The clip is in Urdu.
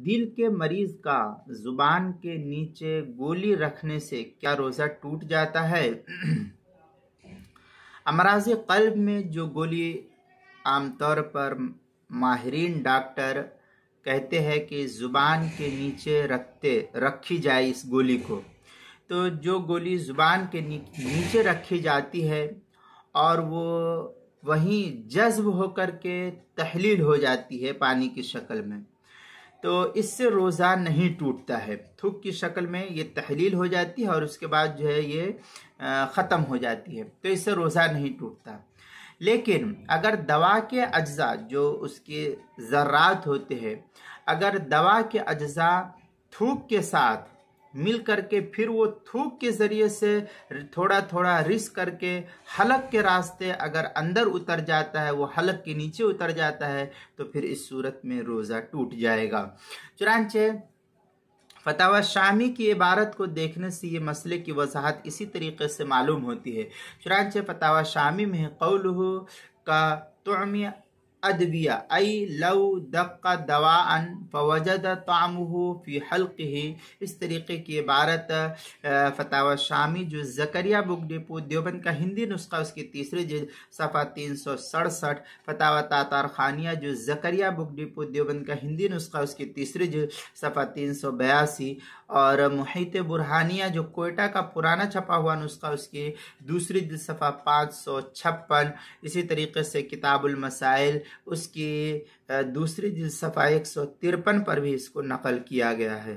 دل کے مریض کا زبان کے نیچے گولی رکھنے سے کیا روزہ ٹوٹ جاتا ہے؟ امراض قلب میں جو گولی عام طور پر ماہرین ڈاکٹر کہتے ہیں کہ زبان کے نیچے رکھی جائے اس گولی کو، تو جو گولی زبان کے نیچے رکھی جاتی ہے اور وہ وہیں جذب ہو کر کے تحلیل ہو جاتی ہے پانی کی شکل میں، تو اس سے روزہ نہیں ٹوٹتا ہے۔ تھوک کی شکل میں یہ تحلیل ہو جاتی ہے اور اس کے بعد جو ہے یہ ختم ہو جاتی ہے، تو اس سے روزہ نہیں ٹوٹتا۔ لیکن اگر دوا کے اجزاء جو اس کے ذرات ہوتے ہیں، اگر دوا کے اجزاء تھوک کے ساتھ مل کر کے پھر وہ تھوک کے ذریعے سے تھوڑا تھوڑا رس کر کے حلق کے راستے اگر اندر اتر جاتا ہے، وہ حلق کے نیچے اتر جاتا ہے، تو پھر اس صورت میں روزہ ٹوٹ جائے گا۔ چنانچہ فتاوی شامی کی عبارت کو دیکھنے سے یہ مسئلے کی وضاحت اسی طریقے سے معلوم ہوتی ہے۔ چنانچہ فتاوی شامی میں قولہ کا طعمی ادویہ ای لو دق دواء فوجد طعمه فی حلقه، اس طریقے کی عبارت فتاوی شامی جو زکریا بک ڈپو دیوبند کا ہندی نسخہ اس کی تیسری جلد صفحہ 367، فتاوی تاتار خانیہ جو زکریا بک ڈپو دیوبند کا ہندی نسخہ اس کی تیسری جلد صفحہ 382، اور محیط برہانیہ جو کوئٹہ کا پرانا چھپا ہوا نسخہ اس کی دوسری جلد صفحہ 556، اسی طریقے سے کتاب المسائل اس کی دوسری جلد صفحہ 153 پر بھی اس کو نقل کیا گیا ہے۔